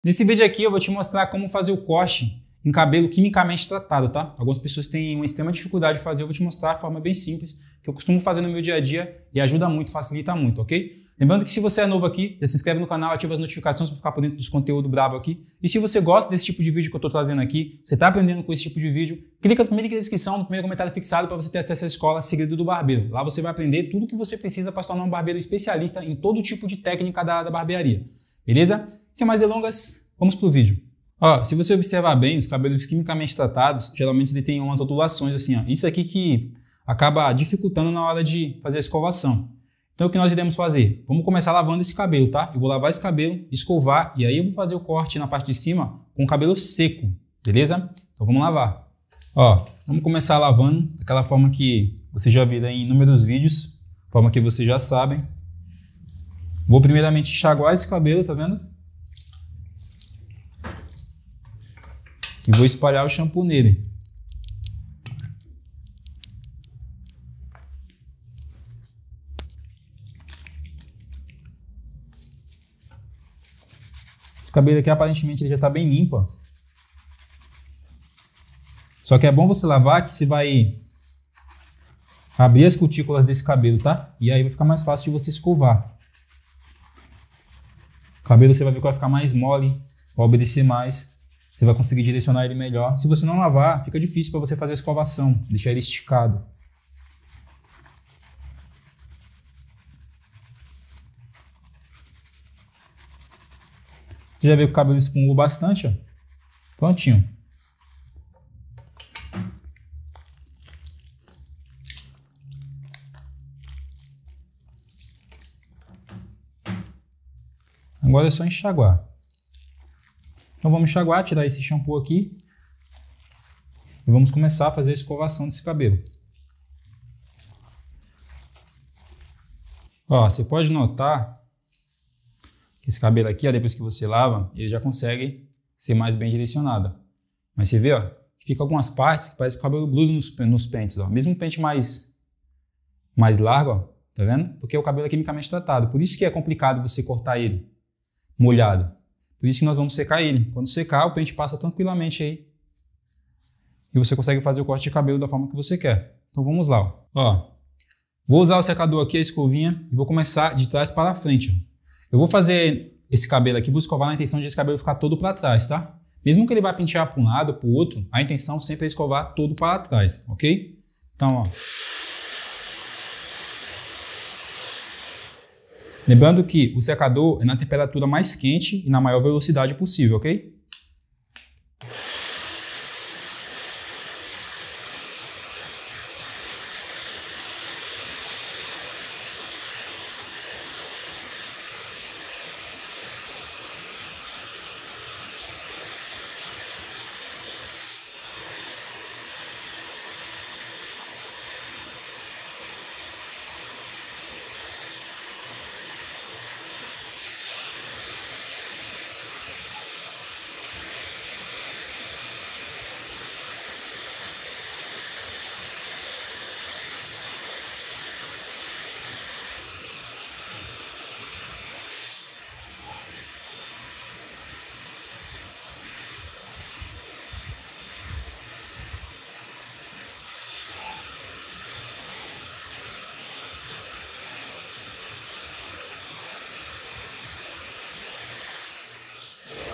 Nesse vídeo aqui eu vou te mostrar como fazer o corte em cabelo quimicamente tratado, tá? Algumas pessoas têm uma extrema dificuldade de fazer, eu vou te mostrar de forma bem simples, que eu costumo fazer no meu dia a dia e ajuda muito, facilita muito, ok? Lembrando que se você é novo aqui, já se inscreve no canal, ativa as notificações para ficar por dentro dos conteúdos brabo aqui. E se você gosta desse tipo de vídeo que eu estou trazendo aqui, você está aprendendo com esse tipo de vídeo, clica no primeiro link da descrição, no primeiro comentário fixado para você ter acesso à escola Segredo do Barbeiro. Lá você vai aprender tudo o que você precisa para se tornar um barbeiro especialista em todo tipo de técnica da barbearia. Beleza? Sem mais delongas, vamos pro vídeo. Ó, se você observar bem, os cabelos quimicamente tratados, geralmente ele tem umas ondulações assim, ó. Isso aqui que acaba dificultando na hora de fazer a escovação. Então o que nós iremos fazer? Vamos começar lavando esse cabelo, tá? Eu vou lavar esse cabelo, escovar e aí eu vou fazer o corte na parte de cima com o cabelo seco, beleza? Então vamos lavar. Ó, vamos começar lavando daquela forma que você já viu em inúmeros vídeos, forma que vocês já sabem. Vou primeiramente enxaguar esse cabelo, tá vendo? E vou espalhar o shampoo nele. Esse cabelo aqui aparentemente ele já está bem limpo, ó. Só que é bom você lavar que você vai abrir as cutículas desse cabelo, tá? E aí vai ficar mais fácil de você escovar. O cabelo você vai ver que vai ficar mais mole, vai obedecer mais. Você vai conseguir direcionar ele melhor. Se você não lavar, fica difícil para você fazer a escovação, deixar ele esticado. Você já viu que o cabelo espumou bastante, ó. Prontinho. Agora é só enxaguar. Então vamos enxaguar, tirar esse shampoo aqui e vamos começar a fazer a escovação desse cabelo. Ó, você pode notar que esse cabelo aqui, ó, depois que você lava, ele já consegue ser mais bem direcionado. Mas você vê, ó, que fica algumas partes que parece que o cabelo gruda nos pentes, ó. Mesmo um pente mais largo, ó, tá vendo? Porque o cabelo é quimicamente tratado. Por isso que é complicado você cortar ele molhado. Por isso que nós vamos secar ele. Quando secar, o pente passa tranquilamente aí. E você consegue fazer o corte de cabelo da forma que você quer. Então vamos lá. Ó, vou usar o secador aqui, a escovinha, e vou começar de trás para frente. Ó. Eu vou fazer esse cabelo aqui, vou escovar na intenção de esse cabelo ficar todo para trás, tá? Mesmo que ele vá pentear para um lado ou para o outro, a intenção sempre é escovar todo para trás, ok? Então, ó. Lembrando que o secador é na temperatura mais quente e na maior velocidade possível, ok?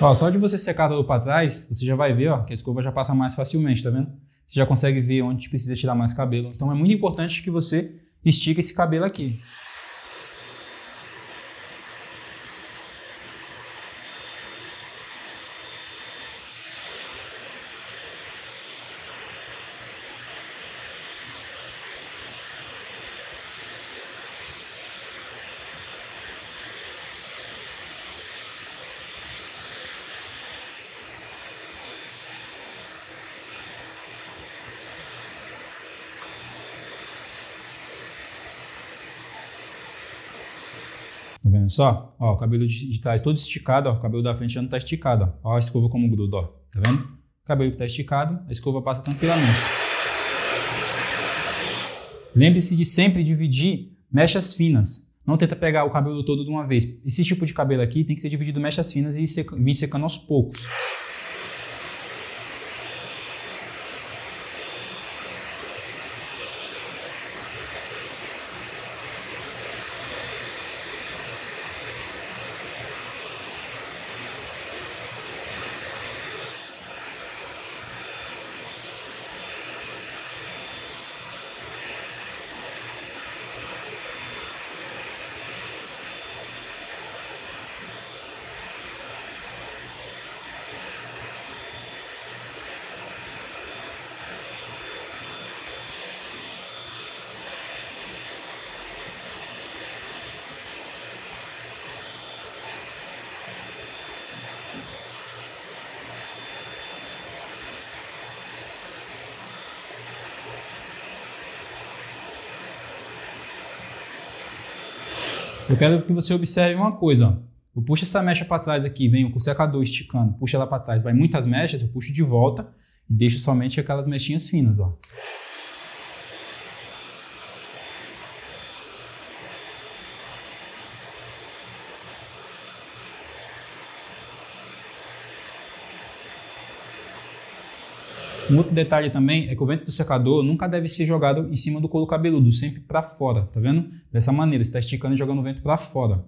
Ó, só de você secar todo para trás, você já vai ver, ó, que a escova já passa mais facilmente, tá vendo? Você já consegue ver onde precisa tirar mais cabelo. Então é muito importante que você estique esse cabelo aqui. Tá vendo só? Ó, o cabelo de trás todo esticado, ó, o cabelo da frente já não tá esticado, ó. Ó a escova como gruda, ó. Tá vendo? O cabelo que tá esticado, a escova passa tranquilamente. Lembre-se de sempre dividir mechas finas. Não tenta pegar o cabelo todo de uma vez. Esse tipo de cabelo aqui tem que ser dividido em mechas finas e vir secando aos poucos. Eu quero que você observe uma coisa, ó. Eu puxo essa mecha para trás aqui, venho com o secador esticando, puxo ela para trás, vai muitas mechas, eu puxo de volta e deixo somente aquelas mechinhas finas, ó. Um outro detalhe também é que o vento do secador nunca deve ser jogado em cima do couro cabeludo, sempre para fora, tá vendo? Dessa maneira, você está esticando e jogando o vento para fora.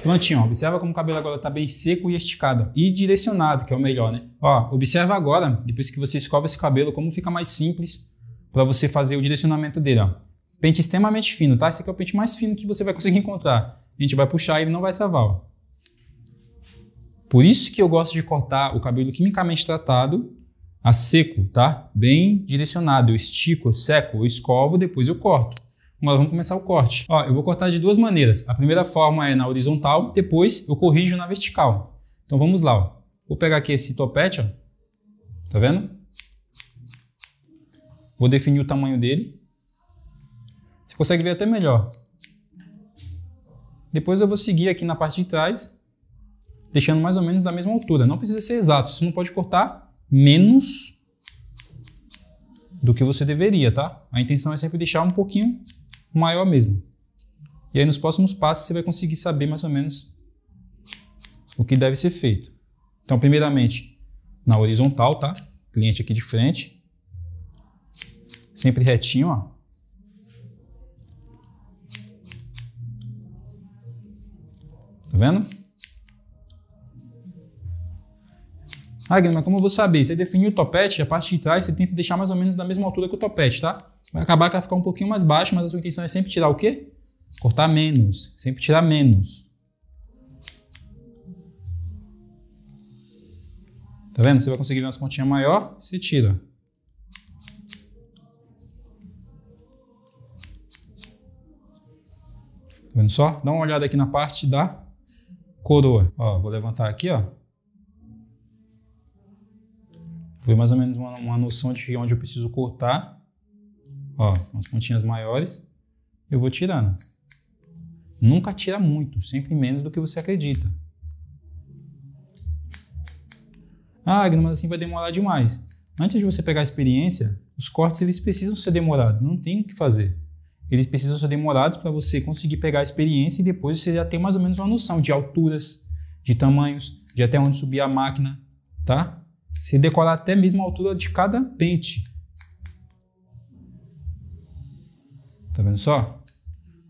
Prontinho, ó. Observa como o cabelo agora está bem seco e esticado. E direcionado, que é o melhor, né? Ó, observa agora, depois que você escova esse cabelo, como fica mais simples para você fazer o direcionamento dele, ó. Pente extremamente fino, tá? Esse aqui é o pente mais fino que você vai conseguir encontrar. A gente vai puxar e ele não vai travar, ó. Por isso que eu gosto de cortar o cabelo quimicamente tratado a seco, tá? Bem direcionado. Eu estico, eu seco, eu escovo, depois eu corto. Agora vamos começar o corte. Ó, eu vou cortar de duas maneiras. A primeira forma é na horizontal, depois eu corrijo na vertical. Então vamos lá, ó. Vou pegar aqui esse topete, ó. Tá vendo? Vou definir o tamanho dele. Você consegue ver até melhor. Depois eu vou seguir aqui na parte de trás, deixando mais ou menos da mesma altura. Não precisa ser exato, você não pode cortar menos do que você deveria, tá? A intenção é sempre deixar um pouquinho maior mesmo. E aí nos próximos passos você vai conseguir saber mais ou menos o que deve ser feito. Então, primeiramente, na horizontal, tá? Cliente aqui de frente. Sempre retinho, ó. Tá vendo? Ah, Guilherme, mas como eu vou saber? Você definiu o topete, a parte de trás você tenta deixar mais ou menos da mesma altura que o topete, tá? Vai acabar que vai ficar um pouquinho mais baixo, mas a sua intenção é sempre tirar o quê? Cortar menos. Sempre tirar menos. Tá vendo? Você vai conseguir ver umas pontinhas maior, você tira. Tá vendo só? Dá uma olhada aqui na parte da coroa. Ó, vou levantar aqui, ó. Vou ver mais ou menos uma noção de onde eu preciso cortar. Ó, umas pontinhas maiores. Eu vou tirando. Nunca tira muito, sempre menos do que você acredita. Ah, mas assim vai demorar demais. Antes de você pegar a experiência, os cortes eles precisam ser demorados, não tem o que fazer. Eles precisam ser demorados para você conseguir pegar a experiência e depois você já ter mais ou menos uma noção de alturas, de tamanhos, de até onde subir a máquina, tá? Você decorar até mesmo a altura de cada pente. Tá vendo só?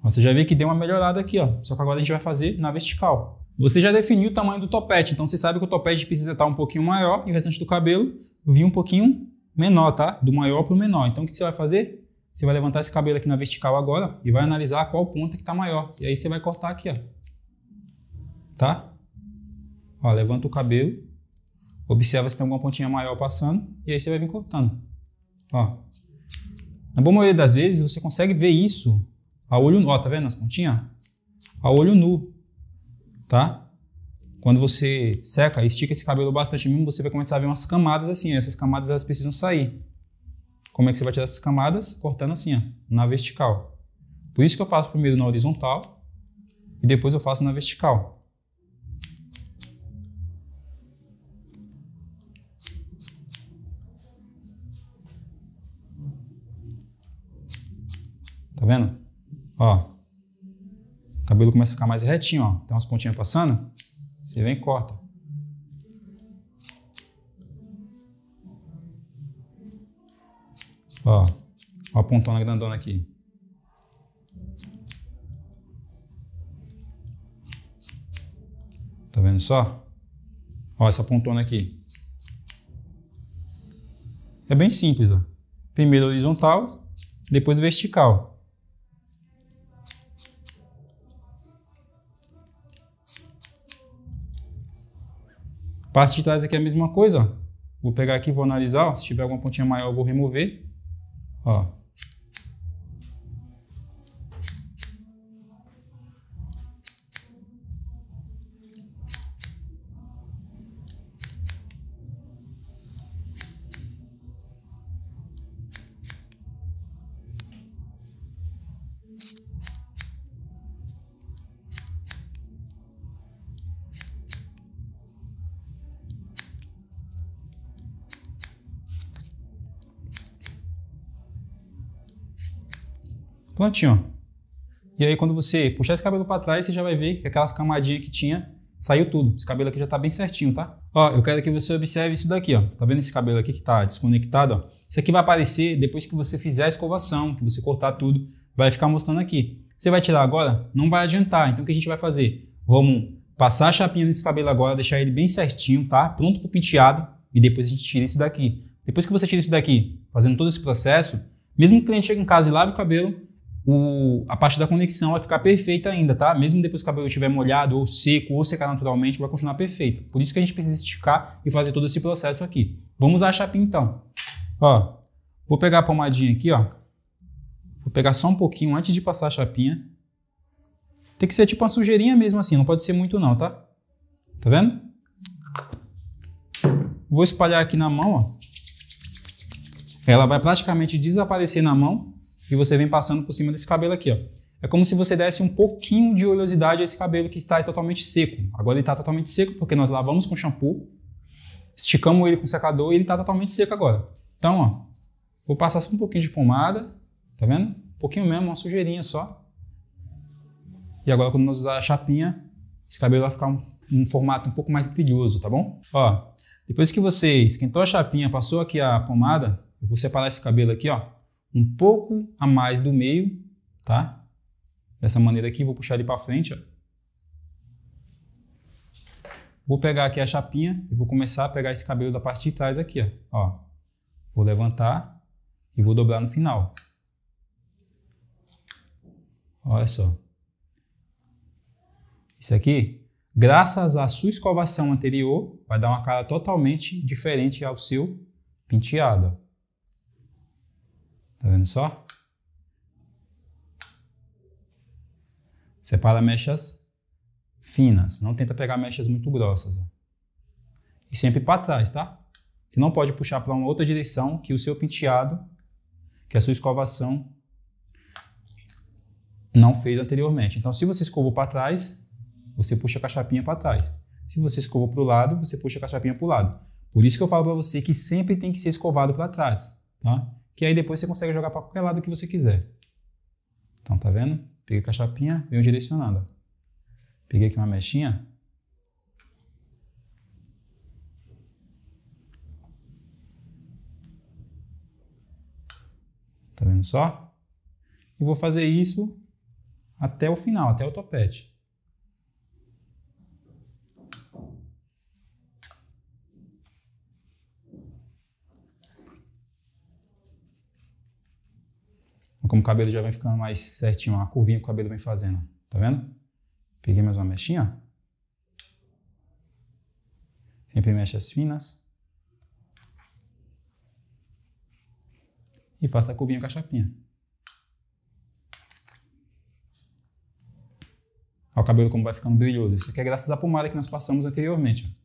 Ó, você já vê que deu uma melhorada aqui, ó. Só que agora a gente vai fazer na vertical. Você já definiu o tamanho do topete, então você sabe que o topete precisa estar um pouquinho maior e o restante do cabelo vir um pouquinho menor, tá? Do maior para o menor. Então o que você vai fazer? Você vai levantar esse cabelo aqui na vertical agora e vai analisar qual ponta que está maior. E aí você vai cortar aqui, ó. Tá? Ó, levanta o cabelo, observa se tem alguma pontinha maior passando e aí você vai vir cortando. Ó. Na boa maioria das vezes você consegue ver isso a olho nu. Ó, tá vendo as pontinhas? a olho nu, tá? Quando você seca, estica esse cabelo bastante mesmo, você vai começar a ver umas camadas assim, ó. Essas camadas elas precisam sair. Como é que você vai tirar essas camadas? Cortando assim, ó, na vertical. Por isso que eu faço primeiro na horizontal e depois eu faço na vertical. Tá vendo? Ó, o cabelo começa a ficar mais retinho, ó. Tem umas pontinhas passando, você vem e corta. Ó a pontona grandona aqui. Tá vendo só? Ó, essa pontona aqui. É bem simples, ó. Primeiro horizontal, depois vertical. Parte de trás aqui é a mesma coisa, ó. Vou pegar aqui e vou analisar, ó. Se tiver alguma pontinha maior eu vou remover. Ó. Prontinho, ó. E aí quando você puxar esse cabelo para trás, você já vai ver que aquelas camadinhas que tinha, saiu tudo. Esse cabelo aqui já tá bem certinho, tá? Ó, eu quero que você observe isso daqui, ó. Tá vendo esse cabelo aqui que tá desconectado, ó? Isso aqui vai aparecer depois que você fizer a escovação, que você cortar tudo, vai ficar mostrando aqui. Você vai tirar agora? Não vai adiantar. Então o que a gente vai fazer? Vamos passar a chapinha nesse cabelo agora, deixar ele bem certinho, tá? Pronto pro penteado e depois a gente tira isso daqui. Depois que você tira isso daqui, fazendo todo esse processo, mesmo que o cliente chegue em casa e lave o cabelo, a parte da conexão vai ficar perfeita ainda, tá? Mesmo depois que o cabelo estiver molhado ou seco ou secar naturalmente, vai continuar perfeito. Por isso que a gente precisa esticar e fazer todo esse processo aqui. Vamos usar a chapinha então. Ó, vou pegar a pomadinha aqui, ó. Vou pegar só um pouquinho antes de passar a chapinha. Tem que ser tipo uma sujeirinha mesmo assim, não pode ser muito não, tá? Tá vendo? Vou espalhar aqui na mão, ó. Ela vai praticamente desaparecer na mão. E você vem passando por cima desse cabelo aqui, ó. É como se você desse um pouquinho de oleosidade a esse cabelo que está totalmente seco. Agora ele está totalmente seco porque nós lavamos com shampoo, esticamos ele com secador e ele está totalmente seco agora. Então, ó, vou passar só um pouquinho de pomada, tá vendo? Um pouquinho mesmo, uma sujeirinha só. E agora quando nós usar a chapinha, esse cabelo vai ficar um formato um pouco mais brilhoso, tá bom? Ó, depois que você esquentou a chapinha, passou aqui a pomada, eu vou separar esse cabelo aqui, ó, um pouco a mais do meio, tá? Dessa maneira aqui, vou puxar ele para frente, ó. Vou pegar aqui a chapinha e vou começar a pegar esse cabelo da parte de trás aqui, ó. Vou levantar e vou dobrar no final. Olha só. Isso aqui, graças à sua escovação anterior, vai dar uma cara totalmente diferente ao seu penteado, ó. Tá vendo só? Separa mechas finas. Não tenta pegar mechas muito grossas. Ó. E sempre para trás, tá? Você não pode puxar para uma outra direção que o seu penteado, que a sua escovação não fez anteriormente. Então, se você escovou para trás, você puxa com a chapinha para trás. Se você escovou para o lado, você puxa com a chapinha para o lado. Por isso que eu falo para você que sempre tem que ser escovado para trás, tá? Que aí depois você consegue jogar para qualquer lado que você quiser. Então, tá vendo? Peguei com a chapinha, venho direcionando. Peguei aqui uma mechinha. Tá vendo só? E vou fazer isso até o final, até o topete. Como o cabelo já vem ficando mais certinho, a curvinha que o cabelo vem fazendo. Tá vendo? Peguei mais uma mechinha. Sempre mechas finas. E faço a curvinha com a chapinha. Olha o cabelo como vai ficando brilhoso. Isso aqui é graças à pomada que nós passamos anteriormente.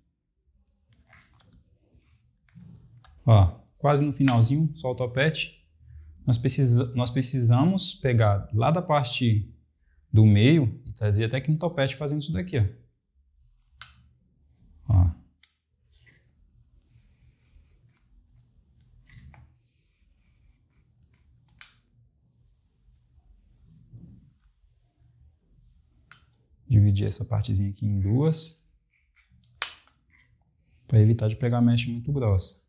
Ó, quase no finalzinho, só o topete. Nós precisamos pegar lá da parte do meio e trazer até aqui no topete fazendo isso daqui, ó. Dividir essa partezinha aqui em duas, para evitar de pegar mecha muito grossa.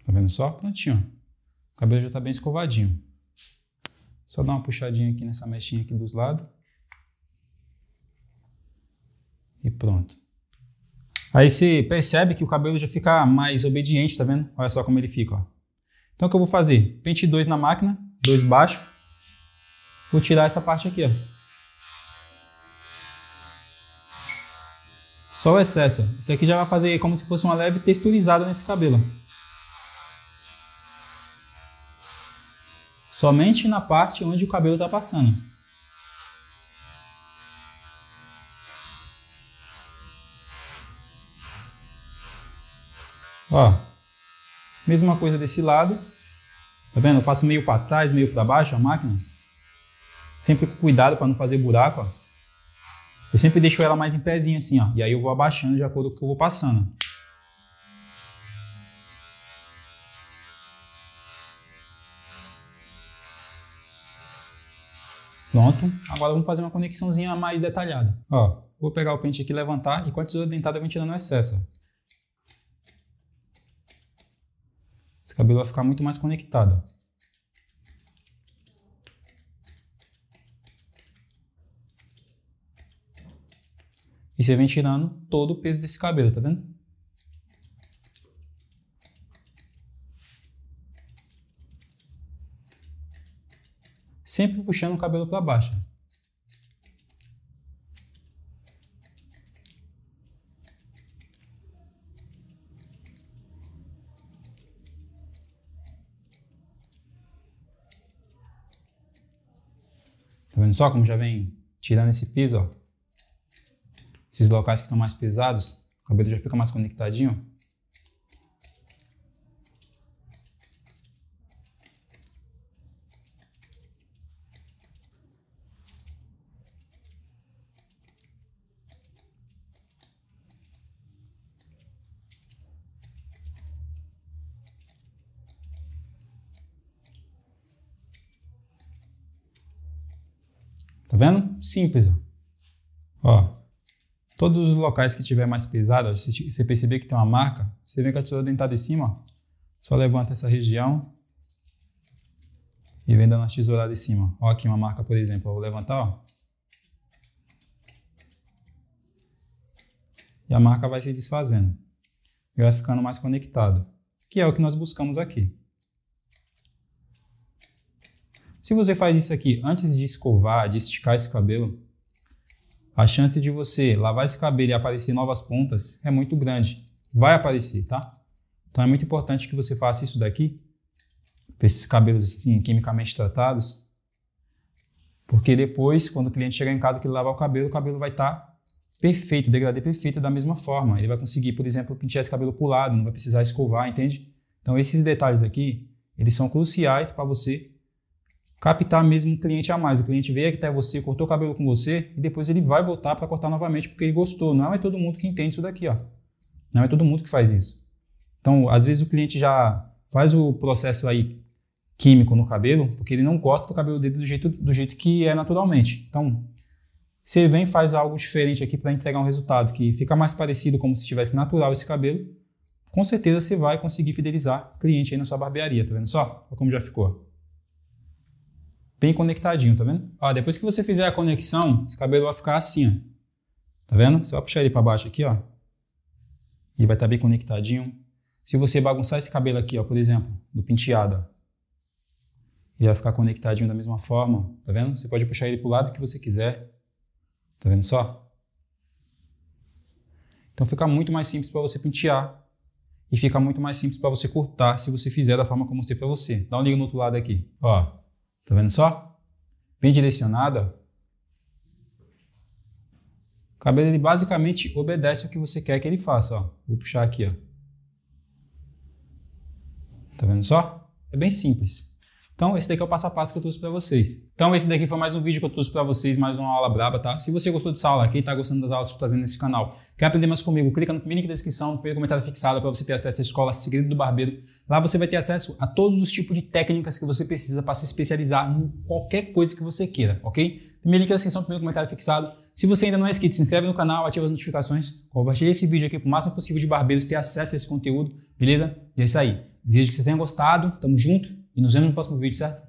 Tá vendo só? Prontinho. O cabelo já está bem escovadinho. Só dar uma puxadinha aqui nessa mechinha aqui dos lados. E pronto. Aí você percebe que o cabelo já fica mais obediente, tá vendo? Olha só como ele fica, ó. Então o que eu vou fazer? Pente 2 na máquina, 2 baixo. Vou tirar essa parte aqui, ó. Só o excesso. Isso aqui já vai fazer como se fosse uma leve texturizada nesse cabelo. Somente na parte onde o cabelo está passando. Ó, mesma coisa desse lado. Tá vendo? Eu passo meio para trás, meio para baixo a máquina. Sempre com cuidado para não fazer buraco, ó. Eu sempre deixo ela mais em pezinho assim, ó. E aí eu vou abaixando de acordo com o que eu vou passando. Pronto, agora vamos fazer uma conexãozinha mais detalhada. Ó, vou pegar o pente aqui, levantar e com a tesoura dentada vem tirando o excesso. Ó. Esse cabelo vai ficar muito mais conectado. E você vem tirando todo o peso desse cabelo, tá vendo? Sempre puxando o cabelo para baixo. Tá vendo só como já vem tirando esse peso, ó? Esses locais que estão mais pesados, o cabelo já fica mais conectadinho. Tá vendo? Simples, ó. Ó, todos os locais que tiver mais pesado, ó, se você perceber que tem uma marca, você vem com a tesoura dentada em cima, ó. Só levanta essa região e vem dando a tesourada em cima. Ó, aqui uma marca, por exemplo, eu vou levantar, ó. E a marca vai se desfazendo. E vai ficando mais conectado. Que é o que nós buscamos aqui. Se você faz isso aqui antes de escovar, de esticar esse cabelo, a chance de você lavar esse cabelo e aparecer novas pontas é muito grande. Vai aparecer, tá? Então é muito importante que você faça isso daqui, para esses cabelos assim, quimicamente tratados, porque depois, quando o cliente chegar em casa que ele lavar o cabelo vai estar perfeito, degradê perfeito da mesma forma. Ele vai conseguir, por exemplo, pentear esse cabelo pro lado, não vai precisar escovar, entende? Então esses detalhes aqui, eles são cruciais para você captar mesmo um cliente a mais. O cliente veio aqui até você, cortou o cabelo com você e depois ele vai voltar para cortar novamente porque ele gostou. Não é todo mundo que entende isso daqui, ó. Não é todo mundo que faz isso. Então, às vezes o cliente já faz o processo aí químico no cabelo porque ele não gosta do cabelo dele do jeito que é naturalmente. Então, você vem e faz algo diferente aqui para entregar um resultado que fica mais parecido como se estivesse natural esse cabelo. Com certeza você vai conseguir fidelizar cliente aí na sua barbearia, tá vendo só? Olha como já ficou. Bem conectadinho, tá vendo? Ó, depois que você fizer a conexão, esse cabelo vai ficar assim, ó. Tá vendo? Você vai puxar ele para baixo aqui, ó. E vai estar bem conectadinho. Se você bagunçar esse cabelo aqui, ó, por exemplo, do penteado, ó, E vai ficar conectadinho da mesma forma, tá vendo? Você pode puxar ele pro lado que você quiser. Tá vendo só? Então fica muito mais simples para você pentear e fica muito mais simples para você cortar se você fizer da forma como eu mostrei para você. Dá uma liga no outro lado aqui. Ó, tá vendo só? Bem direcionado, ó. O cabelo ele basicamente obedece o que você quer que ele faça, ó. Vou puxar aqui, ó. Tá vendo só? É bem simples. Então, esse daqui é o passo a passo que eu trouxe para vocês. Então, esse daqui foi mais um vídeo que eu trouxe para vocês, mais uma aula braba, tá? Se você gostou dessa aula, quem tá gostando das aulas que eu tô trazendo nesse canal, quer aprender mais comigo, clica no primeiro link da descrição, no primeiro comentário fixado para você ter acesso à Escola Segredo do Barbeiro. Lá você vai ter acesso a todos os tipos de técnicas que você precisa para se especializar em qualquer coisa que você queira, ok? Primeiro link da descrição, primeiro comentário fixado. Se você ainda não é inscrito, se inscreve no canal, ativa as notificações, compartilha esse vídeo aqui para o máximo possível de barbeiros ter acesso a esse conteúdo, beleza? E é isso aí. Desejo que você tenha gostado, tamo junto e nos vemos no próximo vídeo, certo?